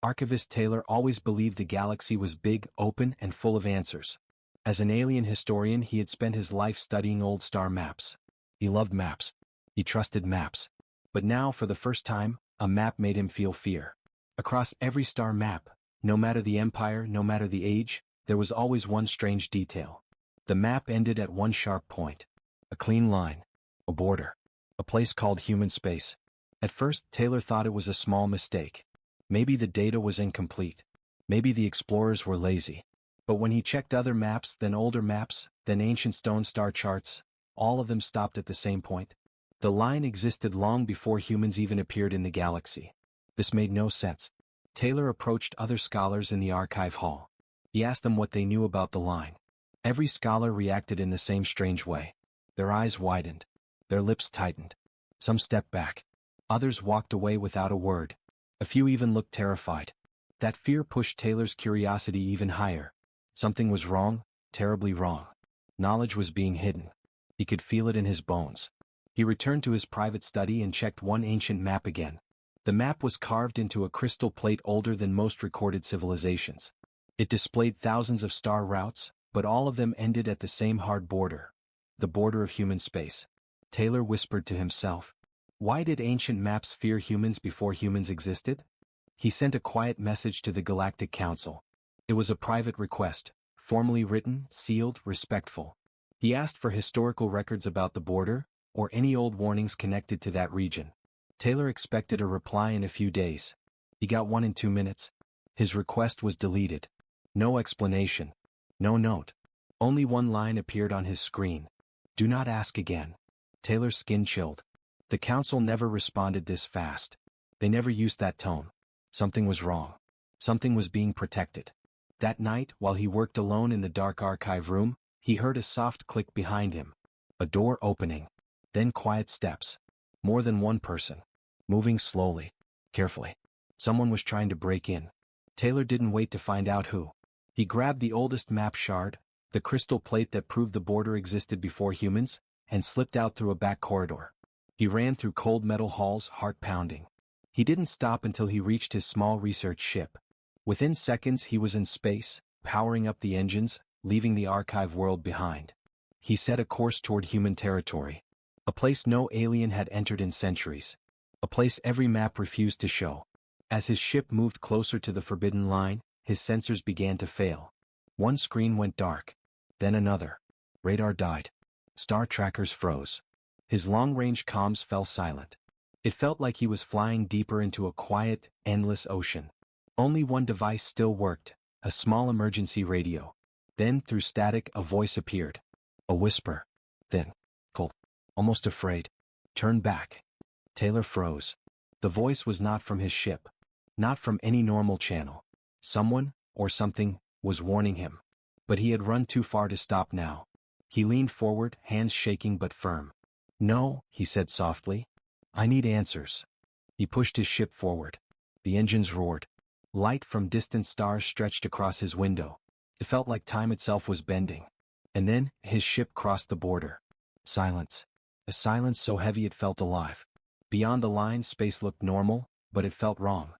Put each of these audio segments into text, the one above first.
Archivist Taylor always believed the galaxy was big, open, and full of answers. As an alien historian, he had spent his life studying old star maps. He loved maps. He trusted maps. But now, for the first time, a map made him feel fear. Across every star map, no matter the empire, no matter the age, there was always one strange detail. The map ended at one sharp point. A clean line. A border. A place called human space. At first, Taylor thought it was a small mistake. Maybe the data was incomplete. Maybe the explorers were lazy. But when he checked other maps, then older maps, then ancient stone star charts, all of them stopped at the same point. The line existed long before humans even appeared in the galaxy. This made no sense. Taylor approached other scholars in the archive hall. He asked them what they knew about the line. Every scholar reacted in the same strange way. Their eyes widened. Their lips tightened. Some stepped back. Others walked away without a word. A few even looked terrified. That fear pushed Taylor's curiosity even higher. Something was wrong, terribly wrong. Knowledge was being hidden. He could feel it in his bones. He returned to his private study and checked one ancient map again. The map was carved into a crystal plate older than most recorded civilizations. It displayed thousands of star routes, but all of them ended at the same hard border. The border of human space. Taylor whispered to himself. Why did ancient maps fear humans before humans existed? He sent a quiet message to the Galactic Council. It was a private request, formally written, sealed, respectful. He asked for historical records about the border, or any old warnings connected to that region. Taylor expected a reply in a few days. He got one in 2 minutes. His request was deleted. No explanation. No note. Only one line appeared on his screen. Do not ask again. Taylor's skin chilled. The council never responded this fast. They never used that tone. Something was wrong. Something was being protected. That night, while he worked alone in the dark archive room, he heard a soft click behind him. A door opening. Then quiet steps. More than one person. Moving slowly. Carefully. Someone was trying to break in. Taylor didn't wait to find out who. He grabbed the oldest map shard, the crystal plate that proved the border existed before humans, and slipped out through a back corridor. He ran through cold metal halls, heart pounding. He didn't stop until he reached his small research ship. Within seconds he was in space, powering up the engines, leaving the archive world behind. He set a course toward human territory. A place no alien had entered in centuries. A place every map refused to show. As his ship moved closer to the forbidden line, his sensors began to fail. One screen went dark. Then another. Radar died. Star trackers froze. His long-range comms fell silent. It felt like he was flying deeper into a quiet, endless ocean. Only one device still worked, a small emergency radio. Then, through static, a voice appeared. A whisper. Thin. Cold. Almost afraid. Turn back. Taylor froze. The voice was not from his ship. Not from any normal channel. Someone, or something, was warning him. But he had run too far to stop now. He leaned forward, hands shaking but firm. No, he said softly. I need answers. He pushed his ship forward. The engines roared. Light from distant stars stretched across his window. It felt like time itself was bending. And then, his ship crossed the border. Silence. A silence so heavy it felt alive. Beyond the line, space looked normal, but it felt wrong.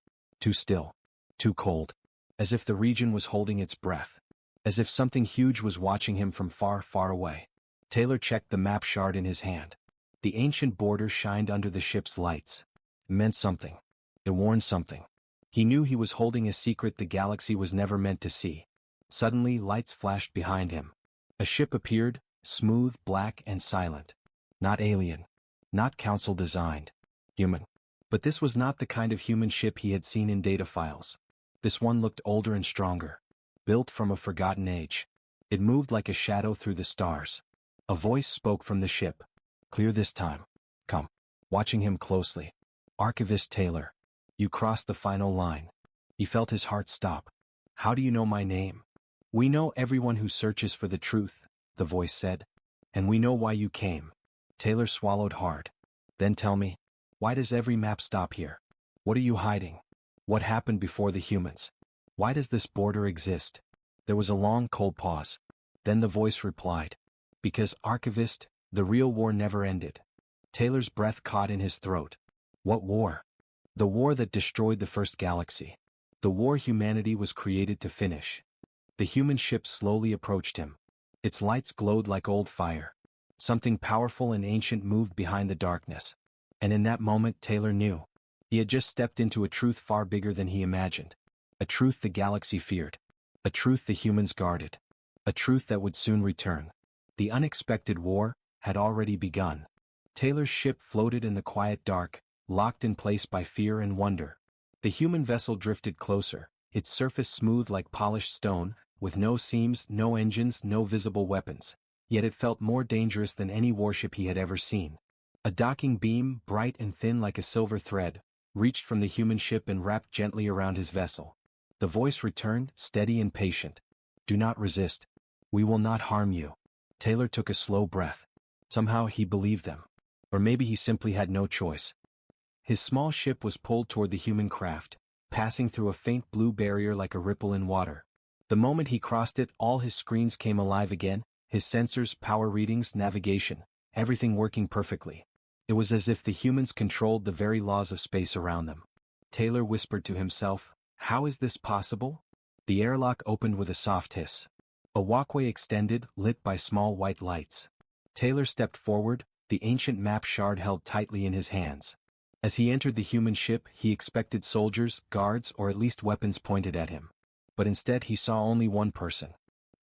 Too still. Too cold. As if the region was holding its breath. As if something huge was watching him from far, far away. Taylor checked the map shard in his hand. The ancient border shined under the ship's lights. It meant something. It warned something. He knew he was holding a secret the galaxy was never meant to see. Suddenly, lights flashed behind him. A ship appeared, smooth, black, and silent. Not alien. Not council-designed. Human. But this was not the kind of human ship he had seen in data files. This one looked older and stronger. Built from a forgotten age. It moved like a shadow through the stars. A voice spoke from the ship. Clear this time. Come. Watching him closely. Archivist Taylor. You crossed the final line. He felt his heart stop. How do you know my name? We know everyone who searches for the truth, the voice said. And we know why you came. Taylor swallowed hard. Then tell me, why does every map stop here? What are you hiding? What happened before the humans? Why does this border exist? There was a long, cold pause. Then the voice replied. Because, Archivist, the real war never ended. Taylor's breath caught in his throat. What war? The war that destroyed the first galaxy. The war humanity was created to finish. The human ship slowly approached him. Its lights glowed like old fire. Something powerful and ancient moved behind the darkness. And in that moment Taylor knew. He had just stepped into a truth far bigger than he imagined. A truth the galaxy feared. A truth the humans guarded. A truth that would soon return. The unexpected war had already begun. Taylor's ship floated in the quiet dark, locked in place by fear and wonder. The human vessel drifted closer, its surface smooth like polished stone, with no seams, no engines, no visible weapons. Yet it felt more dangerous than any warship he had ever seen. A docking beam, bright and thin like a silver thread, reached from the human ship and wrapped gently around his vessel. The voice returned, steady and patient. "Do not resist. We will not harm you." Taylor took a slow breath. Somehow he believed them. Or maybe he simply had no choice. His small ship was pulled toward the human craft, passing through a faint blue barrier like a ripple in water. The moment he crossed it, all his screens came alive again, his sensors, power readings, navigation, everything working perfectly. It was as if the humans controlled the very laws of space around them. Taylor whispered to himself, "How is this possible?" The airlock opened with a soft hiss. A walkway extended, lit by small white lights. Taylor stepped forward, the ancient map shard held tightly in his hands. As he entered the human ship, he expected soldiers, guards, or at least weapons pointed at him. But instead he saw only one person.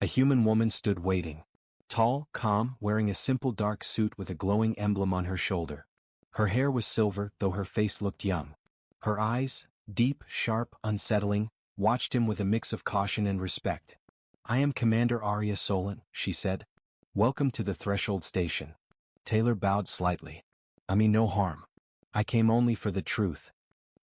A human woman stood waiting. Tall, calm, wearing a simple dark suit with a glowing emblem on her shoulder. Her hair was silver, though her face looked young. Her eyes, deep, sharp, unsettling, watched him with a mix of caution and respect. "I am Commander Arya Solon," she said. "Welcome to the Threshold Station." Taylor bowed slightly. "I mean no harm. I came only for the truth."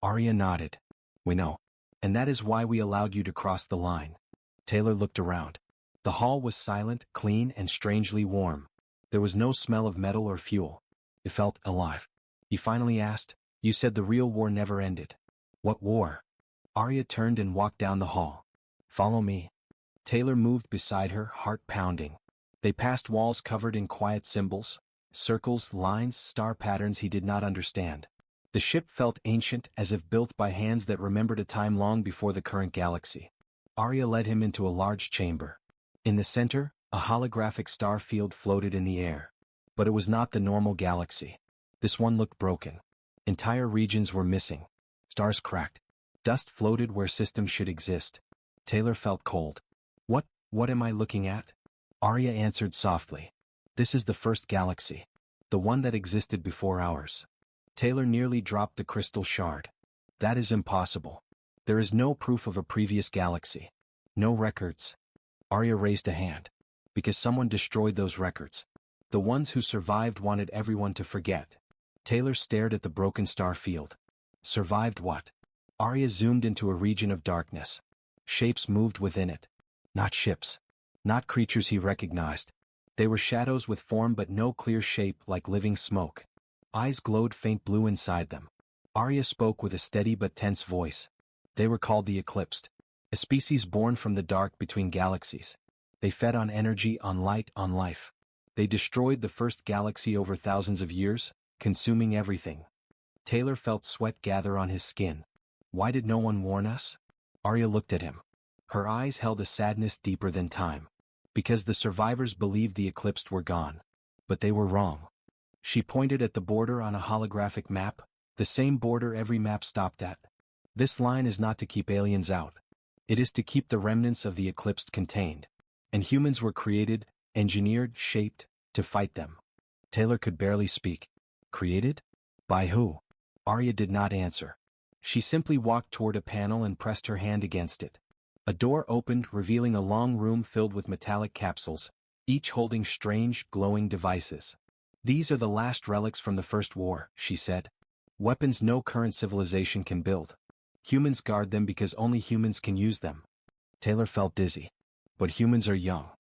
Arya nodded. "We know. And that is why we allowed you to cross the line." Taylor looked around. The hall was silent, clean, and strangely warm. There was no smell of metal or fuel. It felt alive. He finally asked, "You said the real war never ended. What war?" Arya turned and walked down the hall. "Follow me." Taylor moved beside her, heart pounding. They passed walls covered in quiet symbols, circles, lines, star patterns he did not understand. The ship felt ancient, as if built by hands that remembered a time long before the current galaxy. Arya led him into a large chamber. In the center, a holographic star field floated in the air. But it was not the normal galaxy. This one looked broken. Entire regions were missing. Stars cracked. Dust floated where systems should exist. Taylor felt cold. What am I looking at?" Arya answered softly. "This is the first galaxy. The one that existed before ours." Taylor nearly dropped the crystal shard. "That is impossible. There is no proof of a previous galaxy. No records." Arya raised a hand. "Because someone destroyed those records. The ones who survived wanted everyone to forget." Taylor stared at the broken star field. "Survived what?" Arya zoomed into a region of darkness. Shapes moved within it. Not ships. Not creatures he recognized. They were shadows with form but no clear shape, like living smoke. Eyes glowed faint blue inside them. Arya spoke with a steady but tense voice. "They were called the Eclipsed. A species born from the dark between galaxies. They fed on energy, on light, on life. They destroyed the first galaxy over thousands of years, consuming everything." Taylor felt sweat gather on his skin. "Why did no one warn us?" Arya looked at him. Her eyes held a sadness deeper than time. "Because the survivors believed the Eclipsed were gone. But they were wrong." She pointed at the border on a holographic map, the same border every map stopped at. "This line is not to keep aliens out. It is to keep the remnants of the Eclipsed contained. And humans were created, engineered, shaped, to fight them." Taylor could barely speak. "Created? By who?" Arya did not answer. She simply walked toward a panel and pressed her hand against it. A door opened, revealing a long room filled with metallic capsules, each holding strange, glowing devices. "These are the last relics from the First War," she said. "Weapons no current civilization can build. Humans guard them because only humans can use them." Taylor felt dizzy. But humans are young.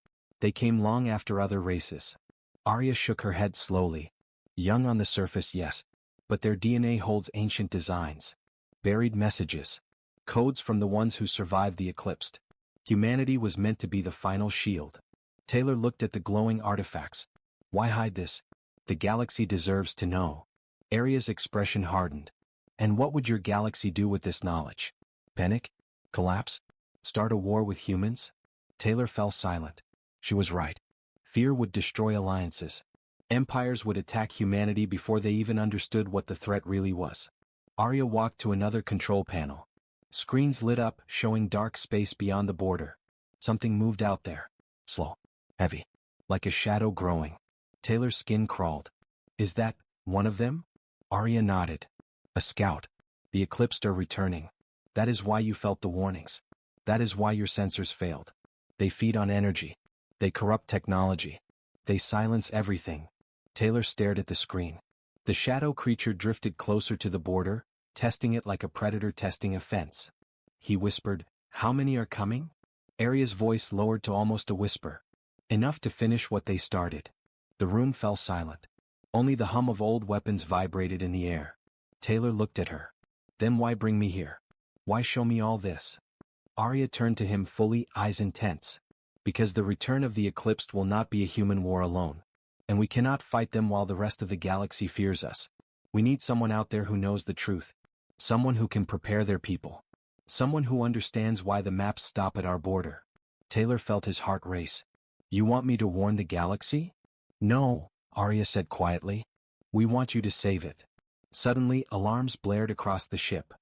They came long after other races. Arya shook her head slowly. "Young on the surface, yes. But their DNA holds ancient designs. Buried messages. Codes from the ones who survived the Eclipsed. Humanity was meant to be the final shield." Taylor looked at the glowing artifacts. "Why hide this? The galaxy deserves to know." Arya's expression hardened. "And what would your galaxy do with this knowledge? Panic? Collapse? Start a war with humans? Taylor fell silent. She was right. Fear would destroy alliances. Empires would attack humanity before they even understood what the threat really was. Arya walked to another control panel. Screens lit up, showing dark space beyond the border. Something moved out there. Slow. Heavy. Like a shadow growing. Taylor's skin crawled. Is that one of them? Arya nodded. A scout. The Eclipsed are returning. That is why you felt the warnings. That is why your sensors failed. They feed on energy. They corrupt technology. They silence everything. Taylor stared at the screen. The shadow creature drifted closer to the border, testing it like a predator testing a fence. He whispered, "How many are coming?" Arya's voice lowered to almost a whisper. Enough to finish what they started. The room fell silent. Only the hum of old weapons vibrated in the air. Taylor looked at her. Then why bring me here? Why show me all this? Arya turned to him fully, eyes intense. Because the return of the Eclipsed will not be a human war alone. And we cannot fight them while the rest of the galaxy fears us. We need someone out there who knows the truth. Someone who can prepare their people. Someone who understands why the maps stop at our border. Taylor felt his heart race. You want me to warn the galaxy? No, Arya said quietly. We want you to save it. Suddenly, alarms blared across the ship.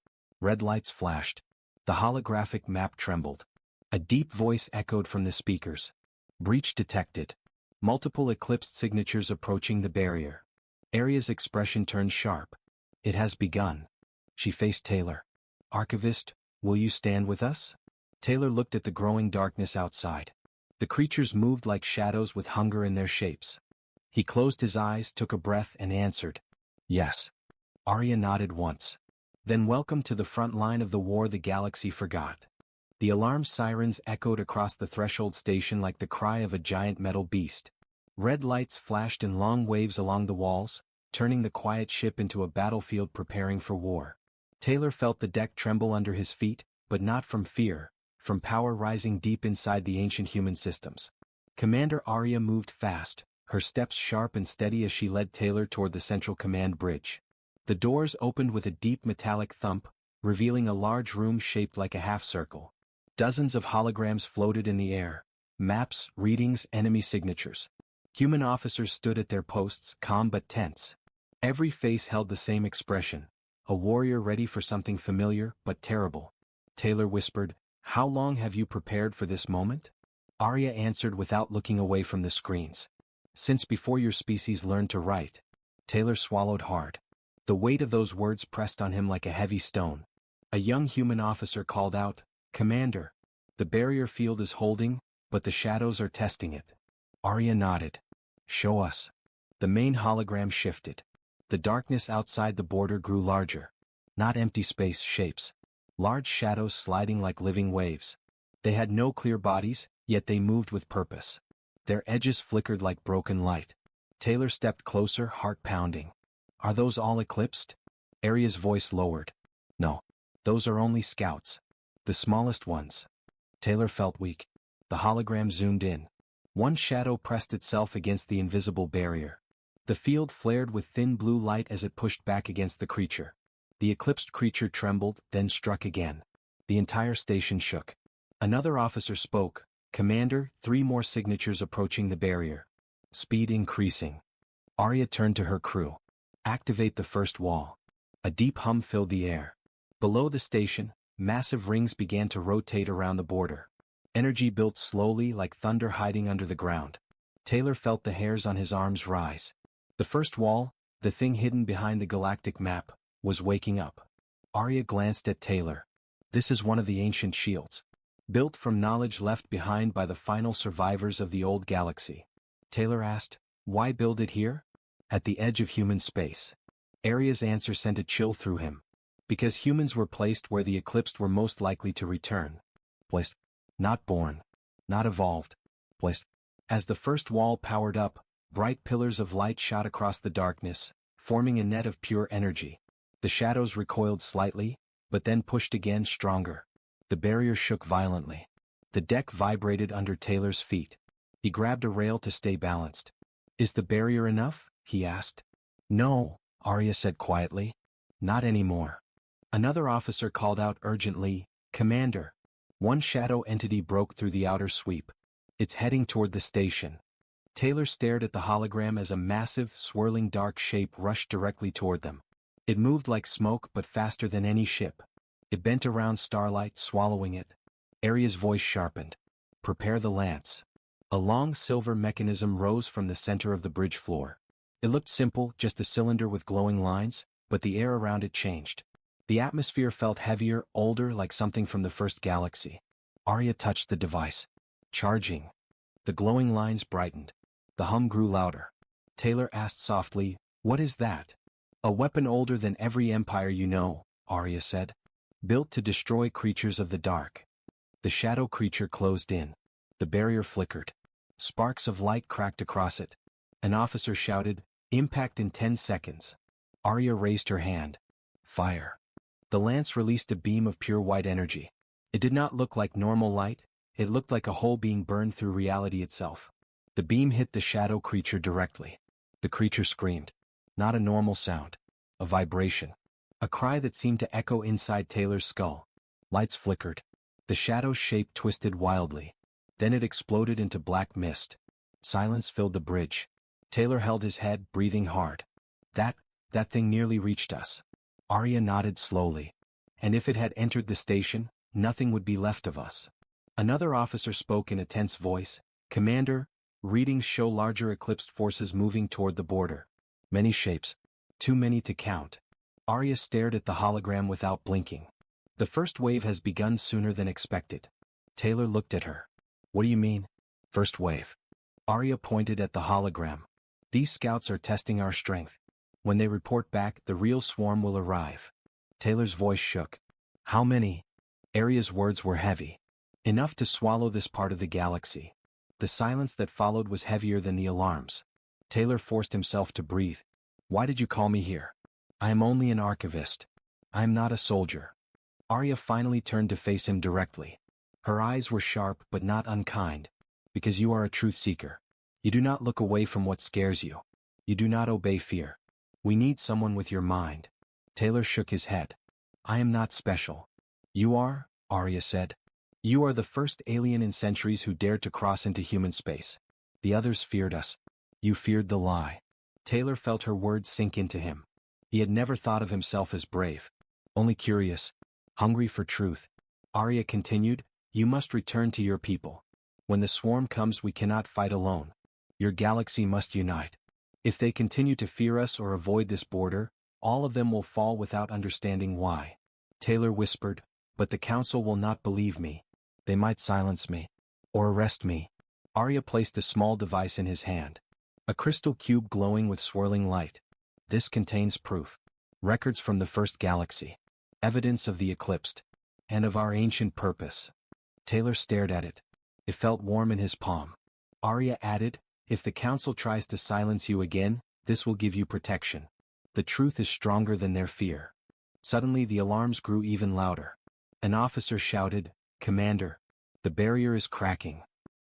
Red lights flashed. The holographic map trembled. A deep voice echoed from the speakers. Breach detected. Multiple Eclipsed signatures approaching the barrier. Arya's expression turned sharp. It has begun. She faced Taylor. Archivist, will you stand with us? Taylor looked at the growing darkness outside. The creatures moved like shadows with hunger in their shapes. He closed his eyes, took a breath, and answered. Yes. Arya nodded once. Then welcome to the front line of the war the galaxy forgot. The alarm sirens echoed across the threshold station like the cry of a giant metal beast. Red lights flashed in long waves along the walls, turning the quiet ship into a battlefield preparing for war. Taylor felt the deck tremble under his feet, but not from fear, from power rising deep inside the ancient human systems. Commander Arya moved fast, her steps sharp and steady as she led Taylor toward the central command bridge. The doors opened with a deep metallic thump, revealing a large room shaped like a half-circle. Dozens of holograms floated in the air. Maps, readings, enemy signatures. Human officers stood at their posts, calm but tense. Every face held the same expression. A warrior ready for something familiar, but terrible. Taylor whispered, "How long have you prepared for this moment?" Arya answered without looking away from the screens. "Since before your species learned to write." Taylor swallowed hard. The weight of those words pressed on him like a heavy stone. A young human officer called out, "Commander, the barrier field is holding, but the shadows are testing it." Arya nodded. "Show us." The main hologram shifted. The darkness outside the border grew larger. Not empty space shapes. Large shadows sliding like living waves. They had no clear bodies, yet they moved with purpose. Their edges flickered like broken light. Taylor stepped closer, heart pounding. "Are those all eclipsed?" Arya's voice lowered. "No. Those are only scouts. The smallest ones." Taylor felt weak. The hologram zoomed in. One shadow pressed itself against the invisible barrier. The field flared with thin blue light as it pushed back against the creature. The eclipsed creature trembled, then struck again. The entire station shook. Another officer spoke. "Commander, 3 more signatures approaching the barrier. Speed increasing." Arya turned to her crew. "Activate the first wall." A deep hum filled the air. Below the station, massive rings began to rotate around the border. Energy built slowly like thunder hiding under the ground. Taylor felt the hairs on his arms rise. The first wall, the thing hidden behind the galactic map, was waking up. Arya glanced at Taylor. "This is one of the ancient shields. Built from knowledge left behind by the final survivors of the old galaxy." Taylor asked, "Why build it here? At the edge of human space?" Arya's answer sent a chill through him. Because humans were placed where the eclipsed were most likely to return. Placed. Not born. Not evolved. Placed. As the first wall powered up, bright pillars of light shot across the darkness, forming a net of pure energy. The shadows recoiled slightly, but then pushed again stronger. The barrier shook violently. The deck vibrated under Taylor's feet. He grabbed a rail to stay balanced. "Is the barrier enough?" he asked. "No," Arya said quietly. "Not anymore." Another officer called out urgently, "Commander, One shadow entity broke through the outer sweep. It's heading toward the station. Taylor stared at the hologram as a massive, swirling dark shape rushed directly toward them. It moved like smoke but faster than any ship. It bent around starlight, swallowing it. Arya's voice sharpened. Prepare the lance. A long silver mechanism rose from the center of the bridge floor. It looked simple, just a cylinder with glowing lines, but the air around it changed. The atmosphere felt heavier, older, like something from the first galaxy. Arya touched the device. Charging. The glowing lines brightened. The hum grew louder. Taylor asked softly, "What is that?" "A weapon older than every empire you know," Arya said. "Built to destroy creatures of the dark." The shadow creature closed in. The barrier flickered. Sparks of light cracked across it. An officer shouted, "Impact in 10 seconds." Arya raised her hand. Fire. The lance released a beam of pure white energy. It did not look like normal light, it looked like a hole being burned through reality itself. The beam hit the shadow creature directly. The creature screamed. Not a normal sound. A vibration. A cry that seemed to echo inside Taylor's skull. Lights flickered. The shadow's shape twisted wildly. Then it exploded into black mist. Silence filled the bridge. Taylor held his head, breathing hard. That thing nearly reached us. Arya nodded slowly. And if it had entered the station, nothing would be left of us. Another officer spoke in a tense voice. "Commander, readings show larger eclipsed forces moving toward the border. Many shapes. Too many to count." Arya stared at the hologram without blinking. "The first wave has begun sooner than expected." Taylor looked at her. "What do you mean? First wave?" Arya pointed at the hologram. "These scouts are testing our strength. When they report back, the real swarm will arrive." Taylor's voice shook. "How many?" Arya's words were heavy. "Enough to swallow this part of the galaxy." The silence that followed was heavier than the alarms. Taylor forced himself to breathe. "Why did you call me here? I am only an archivist. I am not a soldier." Arya finally turned to face him directly. Her eyes were sharp but not unkind. "Because you are a truth seeker. You do not look away from what scares you. You do not obey fear. We need someone with your mind." Taylor shook his head. "I am not special." "You are," Arya said. "You are the first alien in centuries who dared to cross into human space. The others feared us. You feared the lie." Taylor felt her words sink into him. He had never thought of himself as brave. Only curious. Hungry for truth. Arya continued, "You must return to your people. When the swarm comes, we cannot fight alone. Your galaxy must unite. If they continue to fear us or avoid this border, all of them will fall without understanding why." Taylor whispered, "But the council will not believe me. They might silence me. Or arrest me." Arya placed a small device in his hand. A crystal cube glowing with swirling light. "This contains proof. Records from the first galaxy. Evidence of the eclipsed. And of our ancient purpose." Taylor stared at it. It felt warm in his palm. Arya added, "If the council tries to silence you again, this will give you protection. The truth is stronger than their fear." Suddenly the alarms grew even louder. An officer shouted, "Commander, the barrier is cracking."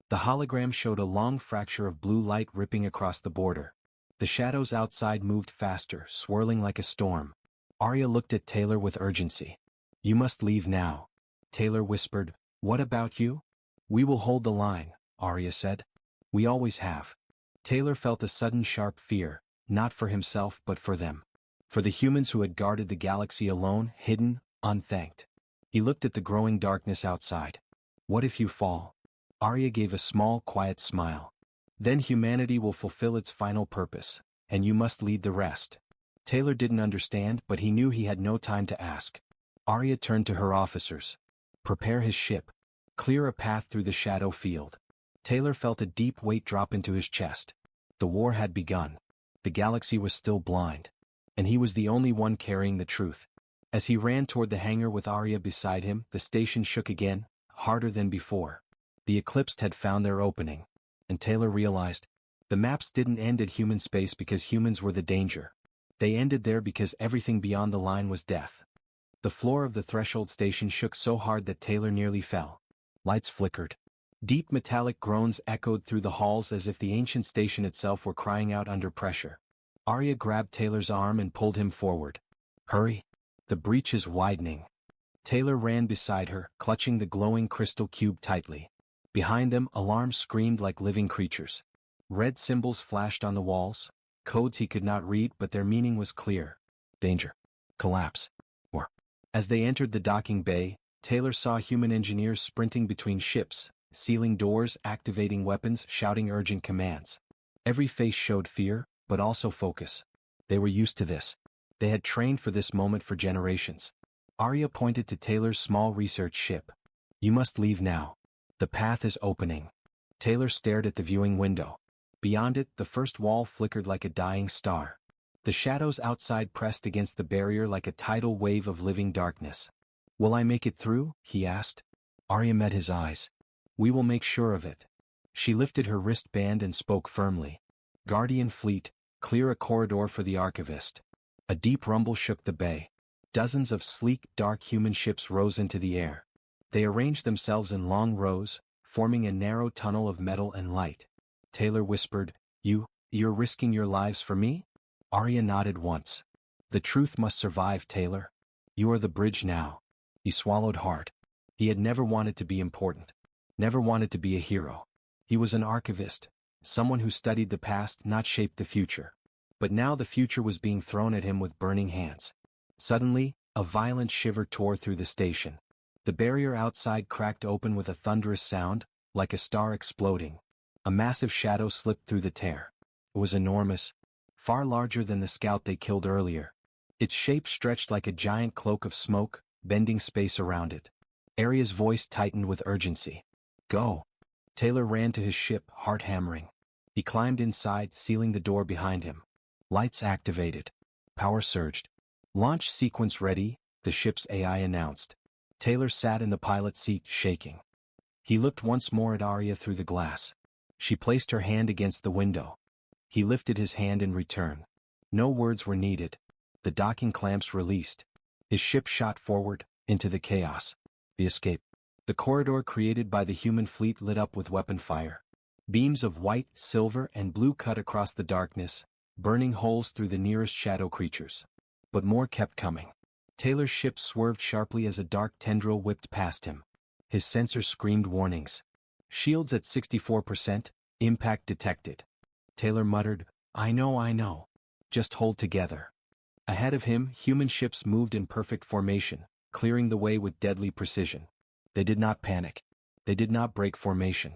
The hologram showed a long fracture of blue light ripping across the border. The shadows outside moved faster, swirling like a storm. Arya looked at Taylor with urgency. "You must leave now." Taylor whispered, "What about you?" "We will hold the line," Arya said. "We always have." Taylor felt a sudden sharp fear, not for himself but for them. For the humans who had guarded the galaxy alone, hidden, unthanked. He looked at the growing darkness outside. "What if you fall?" Arya gave a small, quiet smile. "Then humanity will fulfill its final purpose, and you must lead the rest." Taylor didn't understand, but he knew he had no time to ask. Arya turned to her officers. "Prepare his ship. Clear a path through the shadow field." Taylor felt a deep weight drop into his chest. The war had begun. The galaxy was still blind. And he was the only one carrying the truth. As he ran toward the hangar with Arya beside him, the station shook again, harder than before. The eclipsed had found their opening. And Taylor realized, the maps didn't end at human space because humans were the danger. They ended there because everything beyond the line was death. The floor of the threshold station shook so hard that Taylor nearly fell. Lights flickered. Deep metallic groans echoed through the halls as if the ancient station itself were crying out under pressure. Arya grabbed Taylor's arm and pulled him forward. "Hurry. The breach is widening." Taylor ran beside her, clutching the glowing crystal cube tightly. Behind them, alarms screamed like living creatures. Red symbols flashed on the walls, codes he could not read, but their meaning was clear. Danger. Collapse. Or. As they entered the docking bay, Taylor saw human engineers sprinting between ships, sealing doors, activating weapons, shouting urgent commands. Every face showed fear, but also focus. They were used to this. They had trained for this moment for generations. Arya pointed to Taylor's small research ship. You must leave now. The path is opening. Taylor stared at the viewing window. Beyond it, the first wall flickered like a dying star. The shadows outside pressed against the barrier like a tidal wave of living darkness. Will I make it through? He asked. Arya met his eyes. We will make sure of it. She lifted her wristband and spoke firmly. Guardian Fleet, clear a corridor for the archivist. A deep rumble shook the bay. Dozens of sleek, dark human ships rose into the air. They arranged themselves in long rows, forming a narrow tunnel of metal and light. Taylor whispered, You're risking your lives for me? Arya nodded once. The truth must survive, Taylor. You are the bridge now. He swallowed hard. He had never wanted to be important. Never wanted to be a hero. He was an archivist, someone who studied the past, not shaped the future. But now the future was being thrown at him with burning hands. Suddenly, a violent shiver tore through the station. The barrier outside cracked open with a thunderous sound, like a star exploding. A massive shadow slipped through the tear. It was enormous, far larger than the scout they killed earlier. Its shape stretched like a giant cloak of smoke, bending space around it. Arya's voice tightened with urgency. Go. Taylor ran to his ship, heart hammering. He climbed inside, sealing the door behind him. Lights activated. Power surged. Launch sequence ready, the ship's AI announced. Taylor sat in the pilot's seat, shaking. He looked once more at Arya through the glass. She placed her hand against the window. He lifted his hand in return. No words were needed. The docking clamps released. His ship shot forward, into the chaos. The escape. The corridor created by the human fleet lit up with weapon fire. Beams of white, silver, and blue cut across the darkness, burning holes through the nearest shadow creatures. But more kept coming. Taylor's ship swerved sharply as a dark tendril whipped past him. His sensors screamed warnings. Shields at 64%, impact detected. Taylor muttered, I know. Just hold together. Ahead of him, human ships moved in perfect formation, clearing the way with deadly precision. They did not panic. They did not break formation.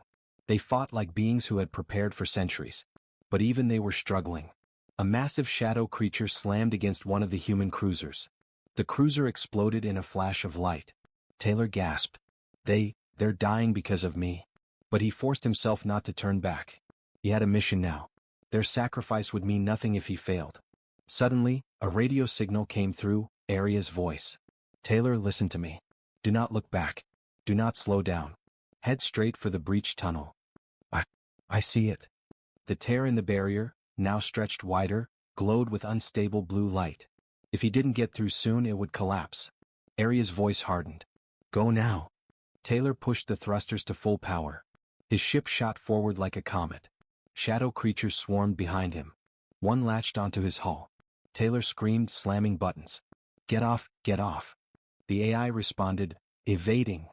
They fought like beings who had prepared for centuries. But even they were struggling. A massive shadow creature slammed against one of the human cruisers. The cruiser exploded in a flash of light. Taylor gasped. They're dying because of me. But he forced himself not to turn back. He had a mission now. Their sacrifice would mean nothing if he failed. Suddenly, a radio signal came through, Arya's voice. Taylor, listen to me. Do not look back. Do not slow down. Head straight for the breached tunnel. I see it. The tear in the barrier, now stretched wider, glowed with unstable blue light. If he didn't get through soon, it would collapse. Arya's voice hardened. Go now. Taylor pushed the thrusters to full power. His ship shot forward like a comet. Shadow creatures swarmed behind him. One latched onto his hull. Taylor screamed, slamming buttons. Get off, get off. The AI responded, evading.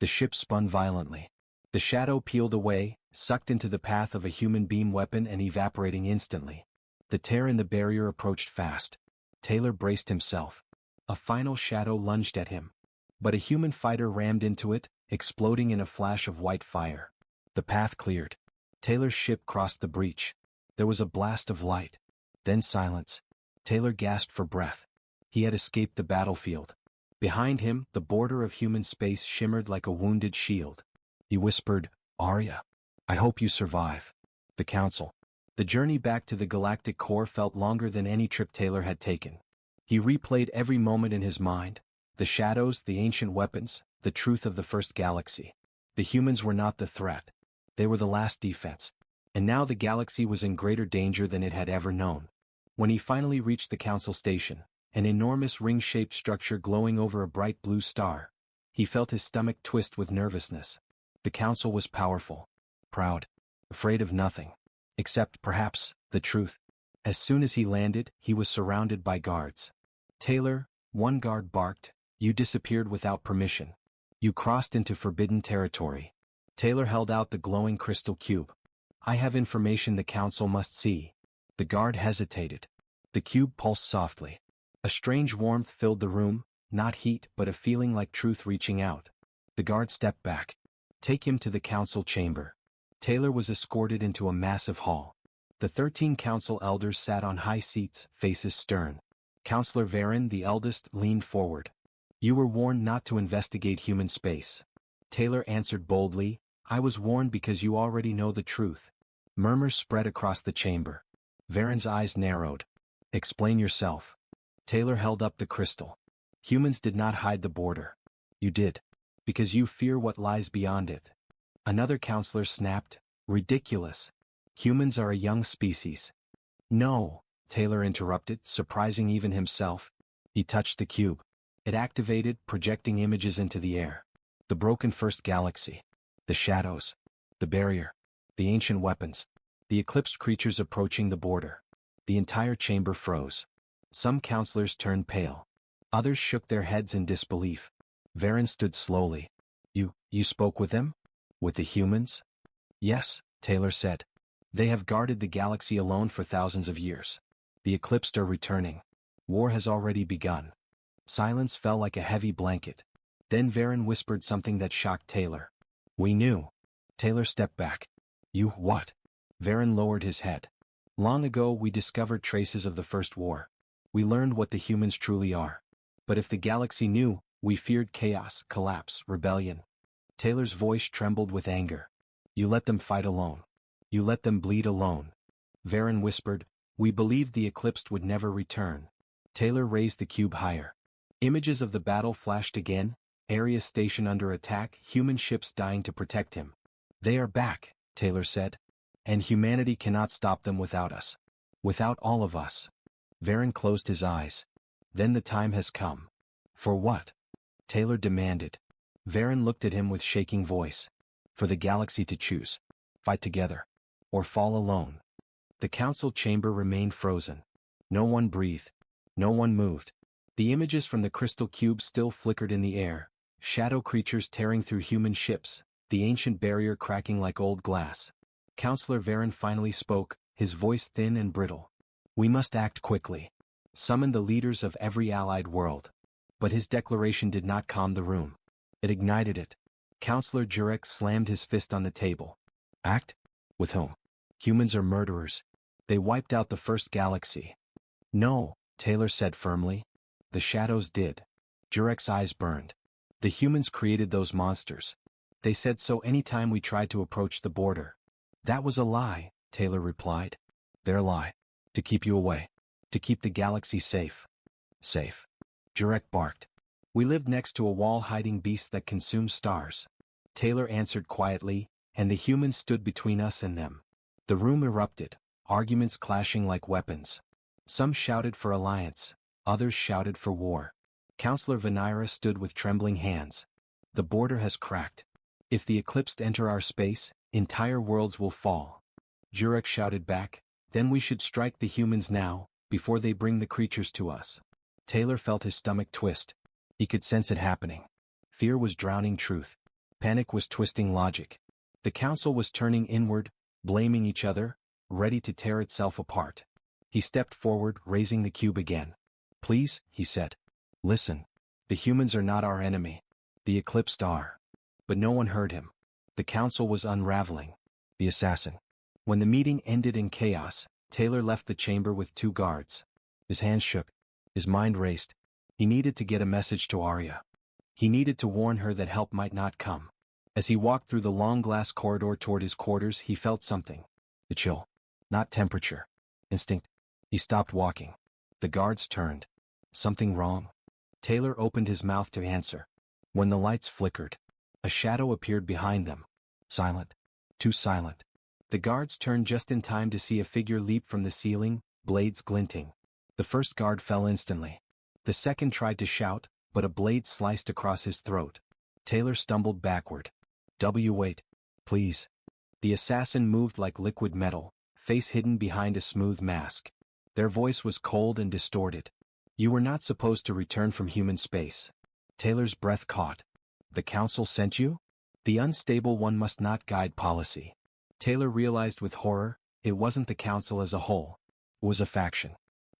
The ship spun violently. The shadow peeled away, sucked into the path of a human beam weapon and evaporating instantly. The tear in the barrier approached fast. Taylor braced himself. A final shadow lunged at him. But a human fighter rammed into it, exploding in a flash of white fire. The path cleared. Taylor's ship crossed the breach. There was a blast of light. Then silence. Taylor gasped for breath. He had escaped the battlefield. Behind him, the border of human space shimmered like a wounded shield. He whispered, Arya, I hope you survive. The Council. The journey back to the Galactic core felt longer than any trip Taylor had taken. He replayed every moment in his mind. The shadows, the ancient weapons, the truth of the first galaxy. The humans were not the threat. They were the last defense. And now the galaxy was in greater danger than it had ever known. When he finally reached the Council station, an enormous ring-shaped structure glowing over a bright blue star, he felt his stomach twist with nervousness. The Council was powerful, proud, afraid of nothing, except, perhaps, the truth. As soon as he landed, he was surrounded by guards. Taylor, one guard barked, You disappeared without permission. You crossed into forbidden territory. Taylor held out the glowing crystal cube. I have information the council must see. The guard hesitated. The cube pulsed softly. A strange warmth filled the room, not heat but a feeling like truth reaching out. The guard stepped back. Take him to the council chamber. Taylor was escorted into a massive hall. The 13 council elders sat on high seats, faces stern. Counselor Varen, the eldest, leaned forward. You were warned not to investigate human space. Taylor answered boldly, I was warned because you already know the truth. Murmurs spread across the chamber. Varen's eyes narrowed. Explain yourself. Taylor held up the crystal. Humans did not hide the border. You did. Because you fear what lies beyond it. Another counselor snapped, ridiculous. Humans are a young species. No, Taylor interrupted, surprising even himself. He touched the cube. It activated, projecting images into the air. The broken first galaxy. The shadows. The barrier. The ancient weapons. The eclipsed creatures approaching the border. The entire chamber froze. Some counselors turned pale. Others shook their heads in disbelief. Varen stood slowly. You spoke with them? With the humans? Yes, Taylor said. They have guarded the galaxy alone for thousands of years. The eclipsed are returning. War has already begun. Silence fell like a heavy blanket. Then Varen whispered something that shocked Taylor. We knew. Taylor stepped back. You what? Varen lowered his head. Long ago we discovered traces of the First War. We learned what the humans truly are. But if the galaxy knew, we feared chaos, collapse, rebellion. Taylor's voice trembled with anger. You let them fight alone. You let them bleed alone. Varen whispered, we believed the eclipsed would never return. Taylor raised the cube higher. Images of the battle flashed again, area station under attack, human ships dying to protect him. They are back, Taylor said. And humanity cannot stop them without us. Without all of us. Varen closed his eyes. Then the time has come. For what? Taylor demanded. Varen looked at him with shaking voice. For the galaxy to choose. Fight together. Or fall alone. The council chamber remained frozen. No one breathed. No one moved. The images from the crystal cube still flickered in the air. Shadow creatures tearing through human ships. The ancient barrier cracking like old glass. Counselor Varen finally spoke, his voice thin and brittle. We must act quickly. Summon the leaders of every allied world. But his declaration did not calm the room. It ignited it. Counselor Jurek slammed his fist on the table. Act? With whom? Humans are murderers. They wiped out the first galaxy. No, Taylor said firmly. The shadows did. Jurek's eyes burned. The humans created those monsters. They said so anytime we tried to approach the border. That was a lie, Taylor replied. Their lie. To keep you away. To keep the galaxy safe. Safe. Jurek barked. We lived next to a wall hiding beasts that consumed stars. Taylor answered quietly, and the humans stood between us and them. The room erupted, arguments clashing like weapons. Some shouted for alliance, others shouted for war. Counselor Vanira stood with trembling hands. The border has cracked. If the eclipsed enter our space, entire worlds will fall. Jurek shouted back, then we should strike the humans now, before they bring the creatures to us. Taylor felt his stomach twist. He could sense it happening. Fear was drowning truth. Panic was twisting logic. The council was turning inward, blaming each other, ready to tear itself apart. He stepped forward, raising the cube again. Please, he said. Listen. The humans are not our enemy. The eclipsed are. But no one heard him. The council was unraveling. The assassin. When the meeting ended in chaos, Taylor left the chamber with 2 guards. His hands shook. His mind raced. He needed to get a message to Arya. He needed to warn her that help might not come. As he walked through the long glass corridor toward his quarters, he felt something. A chill. Not temperature. Instinct. He stopped walking. The guards turned. Something wrong? Taylor opened his mouth to answer. When the lights flickered, a shadow appeared behind them. Silent. Too silent. The guards turned just in time to see a figure leap from the ceiling, blades glinting. The first guard fell instantly. The second tried to shout, but a blade sliced across his throat. Taylor stumbled backward. Wait. Please. The assassin moved like liquid metal, face hidden behind a smooth mask. Their voice was cold and distorted. You were not supposed to return from human space. Taylor's breath caught. The council sent you? The unstable one must not guide policy. Taylor realized with horror, it wasn't the council as a whole. It was a faction.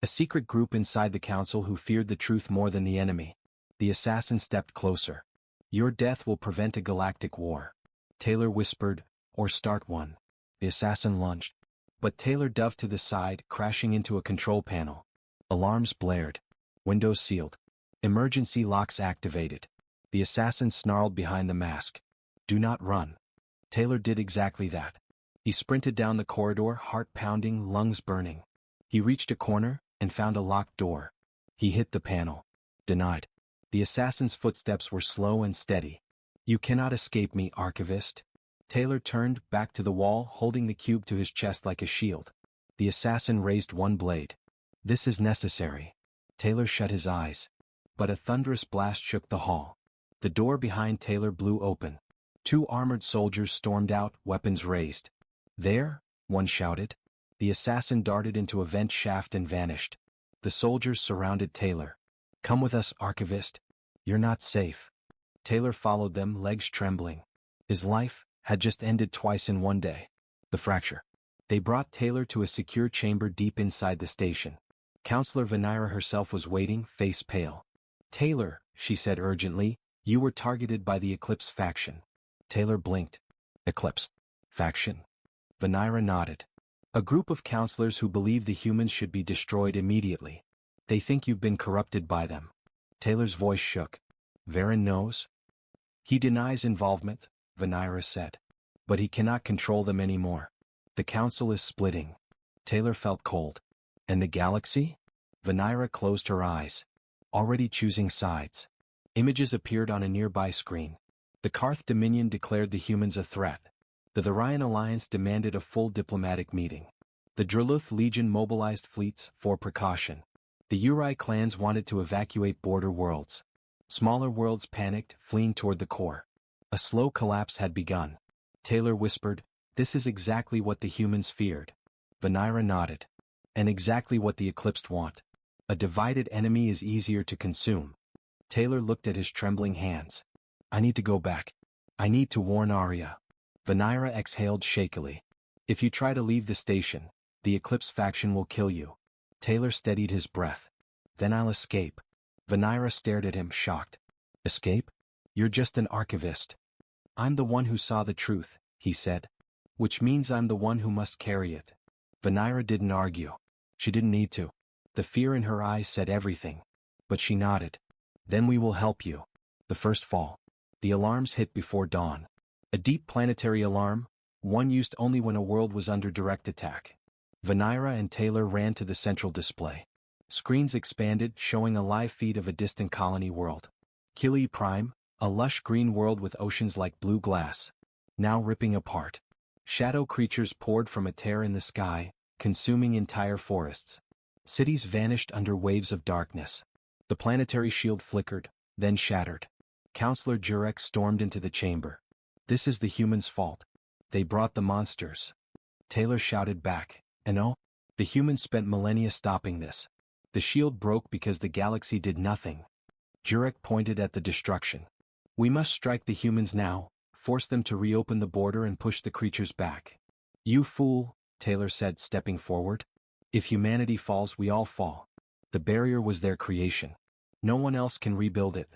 A secret group inside the council who feared the truth more than the enemy. The assassin stepped closer. Your death will prevent a galactic war. Taylor whispered, or start one. The assassin lunged. But Taylor dove to the side, crashing into a control panel. Alarms blared. Windows sealed. Emergency locks activated. The assassin snarled behind the mask. Do not run. Taylor did exactly that. He sprinted down the corridor, heart pounding, lungs burning. He reached a corner and found a locked door. He hit the panel. Denied. The assassin's footsteps were slow and steady. You cannot escape me, Archivist. Taylor turned back to the wall, holding the cube to his chest like a shield. The assassin raised one blade. This is necessary. Taylor shut his eyes. But a thunderous blast shook the hall. The door behind Taylor blew open. 2 armored soldiers stormed out, weapons raised. There, one shouted. The assassin darted into a vent shaft and vanished. The soldiers surrounded Taylor. Come with us, Archivist. You're not safe. Taylor followed them, legs trembling. His life had just ended twice in one day. The fracture. They brought Taylor to a secure chamber deep inside the station. Counselor Vanira herself was waiting, face pale. Taylor, she said urgently, you were targeted by the Eclipse faction. Taylor blinked. Eclipse faction? Vanira nodded. A group of counselors who believe the humans should be destroyed immediately. They think you've been corrupted by them. Taylor's voice shook. Varen knows? He denies involvement, Vanira said. But he cannot control them anymore. The council is splitting. Taylor felt cold. And the galaxy? Vanira closed her eyes. Already choosing sides. Images appeared on a nearby screen. The Karth Dominion declared the humans a threat. The Therian Alliance demanded a full diplomatic meeting. The Druluth Legion mobilized fleets for precaution. The Uri clans wanted to evacuate border worlds. Smaller worlds panicked, fleeing toward the core. A slow collapse had begun. Taylor whispered, this is exactly what the humans feared. Vanira nodded. And exactly what the Eclipsed want. A divided enemy is easier to consume. Taylor looked at his trembling hands. I need to go back. I need to warn Arya. Vanira exhaled shakily. If you try to leave the station, the Eclipse faction will kill you. Taylor steadied his breath. Then I'll escape. Vanira stared at him, shocked. Escape? You're just an archivist. I'm the one who saw the truth, he said. Which means I'm the one who must carry it. Vanira didn't argue. She didn't need to. The fear in her eyes said everything. But she nodded. Then we will help you. The first fall. The alarms hit before dawn. A deep planetary alarm, one used only when a world was under direct attack. Vanira and Taylor ran to the central display. Screens expanded, showing a live feed of a distant colony world. Kili Prime, a lush green world with oceans like blue glass. Now ripping apart. Shadow creatures poured from a tear in the sky, consuming entire forests. Cities vanished under waves of darkness. The planetary shield flickered, then shattered. Counselor Jurek stormed into the chamber. This is the humans' fault. They brought the monsters. Taylor shouted back, and oh, the humans spent millennia stopping this. The shield broke because the galaxy did nothing. Jurek pointed at the destruction. We must strike the humans now, force them to reopen the border and push the creatures back. You fool, Taylor said, stepping forward. If humanity falls, we all fall. The barrier was their creation. No one else can rebuild it.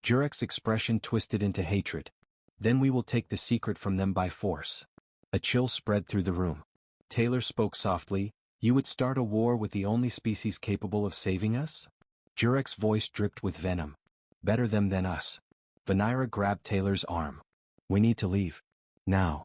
Jurek's expression twisted into hatred. Then we will take the secret from them by force. A chill spread through the room. Taylor spoke softly, you would start a war with the only species capable of saving us? Jurek's voice dripped with venom. Better them than us. Vanira grabbed Taylor's arm. We need to leave. Now.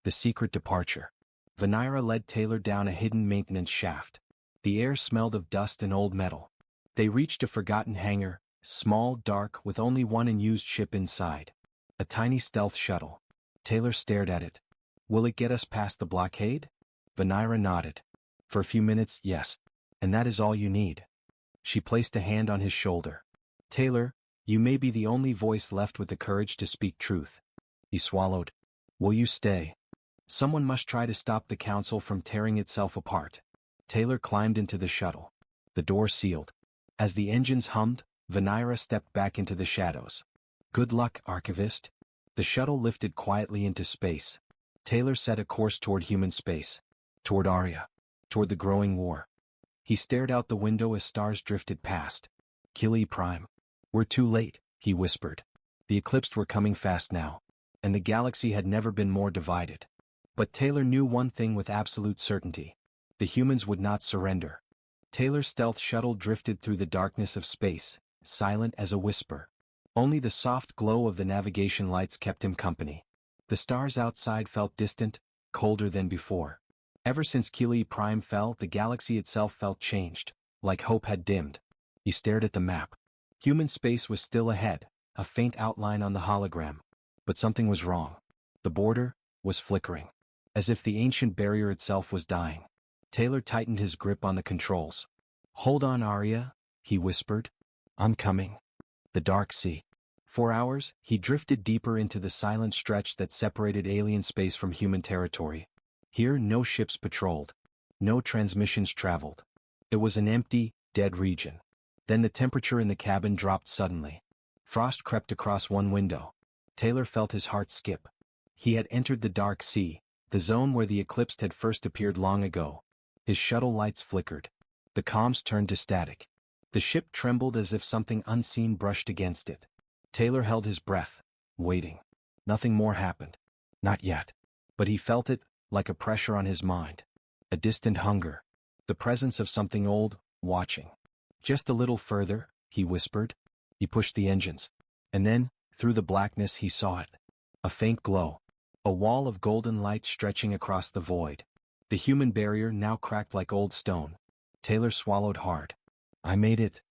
The secret departure. Vanira led Taylor down a hidden maintenance shaft. The air smelled of dust and old metal. They reached a forgotten hangar, small, dark, with only one unused ship inside. A tiny stealth shuttle. Taylor stared at it. Will it get us past the blockade? Vanira nodded. For a few minutes, yes. And that is all you need. She placed a hand on his shoulder. Taylor, you may be the only voice left with the courage to speak truth. He swallowed. Will you stay? Someone must try to stop the council from tearing itself apart. Taylor climbed into the shuttle. The door sealed. As the engines hummed, Vanira stepped back into the shadows. Good luck, Archivist. The shuttle lifted quietly into space. Taylor set a course toward human space. Toward Arya. Toward the growing war. He stared out the window as stars drifted past. Kili Prime. We're too late, he whispered. The Eclipsed were coming fast now, and the galaxy had never been more divided. But Taylor knew one thing with absolute certainty. The humans would not surrender. Taylor's stealth shuttle drifted through the darkness of space, silent as a whisper. Only the soft glow of the navigation lights kept him company. The stars outside felt distant, colder than before. Ever since Kili Prime fell, the galaxy itself felt changed, like hope had dimmed. He stared at the map. Human space was still ahead, a faint outline on the hologram. But something was wrong. The border was flickering, as if the ancient barrier itself was dying. Taylor tightened his grip on the controls. Hold on, Arya, he whispered. I'm coming. The dark sea. For hours, he drifted deeper into the silent stretch that separated alien space from human territory. Here no ships patrolled. No transmissions traveled. It was an empty, dead region. Then the temperature in the cabin dropped suddenly. Frost crept across one window. Taylor felt his heart skip. He had entered the dark sea, the zone where the Eclipsed had first appeared long ago. His shuttle lights flickered. The comms turned to static. The ship trembled as if something unseen brushed against it. Taylor held his breath, waiting. Nothing more happened. Not yet. But he felt it, like a pressure on his mind. A distant hunger. The presence of something old, watching. Just a little further, he whispered. He pushed the engines. And then, through the blackness he saw it. A faint glow. A wall of golden light stretching across the void. The human barrier now cracked like old stone. Taylor swallowed hard. I made it.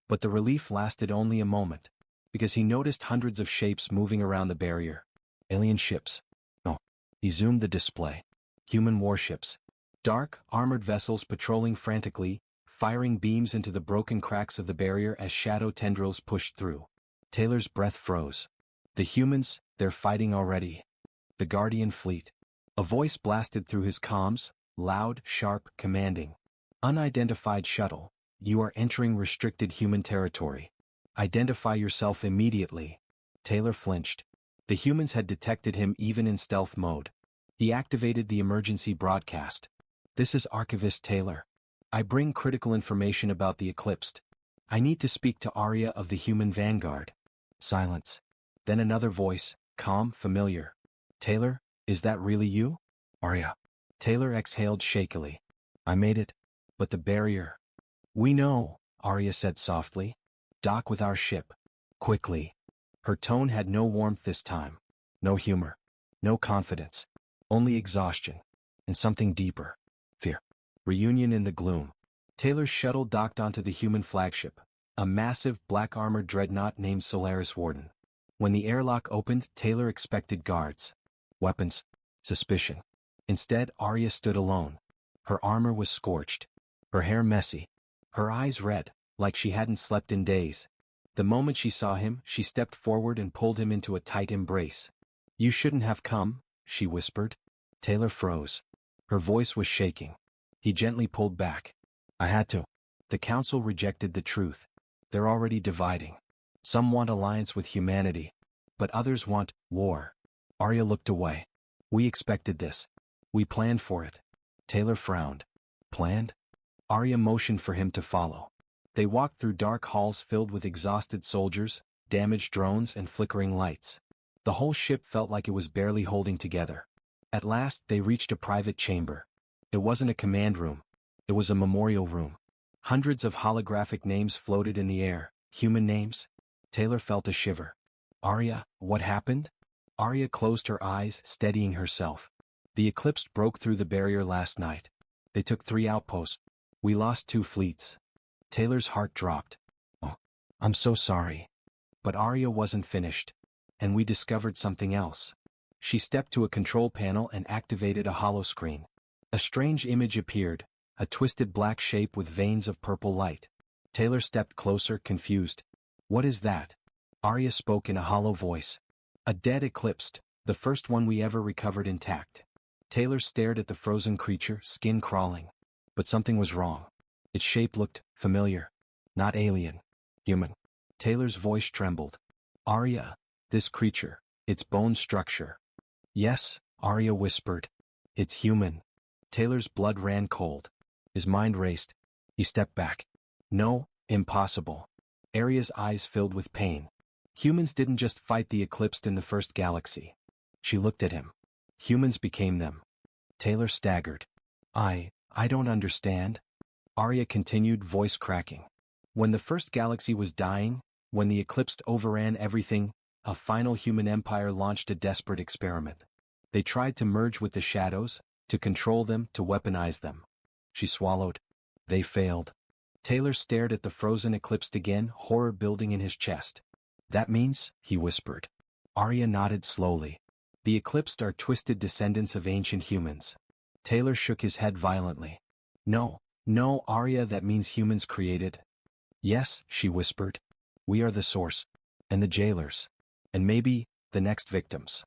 But the relief lasted only a moment, because he noticed hundreds of shapes moving around the barrier. Alien ships. No. He zoomed the display. Human warships. Dark, armored vessels patrolling frantically, firing beams into the broken cracks of the barrier as shadow tendrils pushed through. Taylor's breath froze. The humans, they're fighting already. The Guardian fleet. A voice blasted through his comms, loud, sharp, commanding. Unidentified shuttle, you are entering restricted human territory. Identify yourself immediately. Taylor flinched. The humans had detected him even in stealth mode. He activated the emergency broadcast. This is Archivist Taylor. I bring critical information about the Eclipsed. I need to speak to Arya of the Human Vanguard. Silence. Then another voice, calm, familiar. Taylor, is that really you? Arya. Taylor exhaled shakily. I made it. But the barrier. We know, Arya said softly. Dock with our ship. Quickly. Her tone had no warmth this time. No humor. No confidence. Only exhaustion. And something deeper. Fear. Reunion in the gloom. Taylor's shuttle docked onto the human flagship, a massive black-armored dreadnought named Solaris Warden. When the airlock opened, Taylor expected guards. Weapons. Suspicion. Instead, Arya stood alone. Her armor was scorched. Her hair messy. Her eyes red, like she hadn't slept in days. The moment she saw him, she stepped forward and pulled him into a tight embrace. You shouldn't have come, she whispered. Taylor froze. Her voice was shaking. He gently pulled back. I had to. The council rejected the truth. They're already dividing. Some want alliance with humanity, but others want war. Arya looked away. We expected this. We planned for it. Taylor frowned. Planned? Arya motioned for him to follow. They walked through dark halls filled with exhausted soldiers, damaged drones, and flickering lights. The whole ship felt like it was barely holding together. At last, they reached a private chamber. It wasn't a command room. It was a memorial room. Hundreds of holographic names floated in the air. Human names? Taylor felt a shiver. Arya, what happened? Arya closed her eyes, steadying herself. The Eclipsed broke through the barrier last night. They took 3 outposts. We lost 2 fleets. Taylor's heart dropped. Oh, I'm so sorry. But Arya wasn't finished. And we discovered something else. She stepped to a control panel and activated a holoscreen. A strange image appeared, a twisted black shape with veins of purple light. Taylor stepped closer, confused. What is that? Arya spoke in a hollow voice. A dead Eclipsed, the first one we ever recovered intact. Taylor stared at the frozen creature, skin crawling. But something was wrong. Its shape looked familiar. Not alien. Human. Taylor's voice trembled. Arya, this creature, its bone structure. Yes, Arya whispered. It's human. Taylor's blood ran cold. His mind raced. He stepped back. No, impossible. Arya's eyes filled with pain. Humans didn't just fight the Eclipsed in the first galaxy. She looked at him. Humans became them. Taylor staggered. I don't understand. Arya continued, voice cracking. When the first galaxy was dying, when the Eclipsed overran everything, a final human empire launched a desperate experiment. They tried to merge with the shadows, to control them, to weaponize them. She swallowed. They failed. Taylor stared at the frozen Eclipsed again, horror building in his chest. That means, he whispered. Arya nodded slowly. The Eclipsed are twisted descendants of ancient humans. Taylor shook his head violently. No, Arya, that means humans created. Yes, she whispered. We are the source. And the jailers. And maybe, the next victims.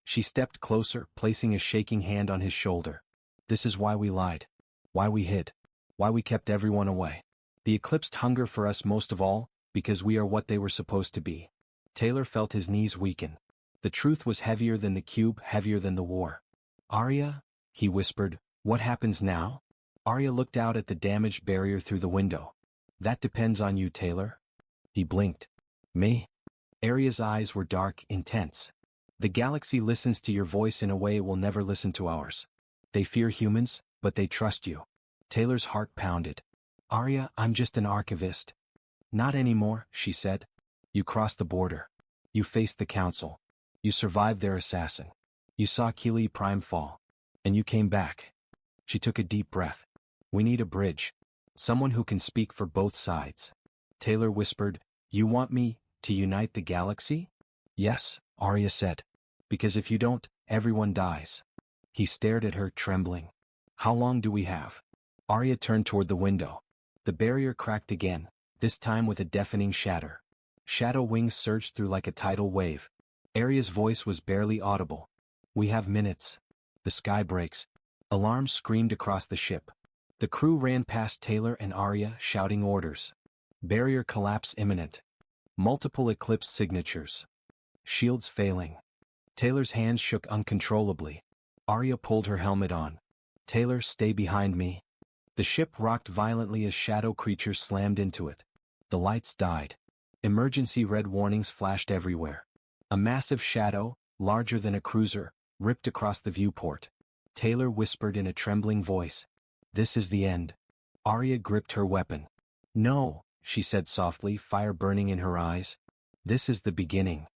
She stepped closer, placing a shaking hand on his shoulder. This is why we lied. Why we hid. Why we kept everyone away. The Eclipsed hunger for us most of all, because we are what they were supposed to be. Taylor felt his knees weaken. The truth was heavier than the cube, heavier than the war. Arya, he whispered, what happens now? Arya looked out at the damaged barrier through the window. That depends on you, Taylor. He blinked. Me? Arya's eyes were dark, intense. The galaxy listens to your voice in a way it will never listen to ours. They fear humans, but they trust you. Taylor's heart pounded. Arya, I'm just an archivist. Not anymore, she said. You crossed the border. You faced the council. You survived their assassin. You saw Keeley Prime fall. And you came back. She took a deep breath. We need a bridge. Someone who can speak for both sides. Taylor whispered, you want me to unite the galaxy? Yes, Arya said. Because if you don't, everyone dies. He stared at her, trembling. How long do we have? Arya turned toward the window. The barrier cracked again, this time with a deafening shatter. Shadow wings surged through like a tidal wave. Arya's voice was barely audible. We have minutes. The sky breaks. Alarms screamed across the ship. The crew ran past Taylor and Arya, shouting orders. Barrier collapse imminent. Multiple Eclipse signatures. Shields failing. Taylor's hands shook uncontrollably. Arya pulled her helmet on. Taylor, stay behind me. The ship rocked violently as shadow creatures slammed into it. The lights died. Emergency red warnings flashed everywhere. A massive shadow, larger than a cruiser, ripped across the viewport. Taylor whispered in a trembling voice. This is the end. Arya gripped her weapon. No, she said softly, fire burning in her eyes. This is the beginning.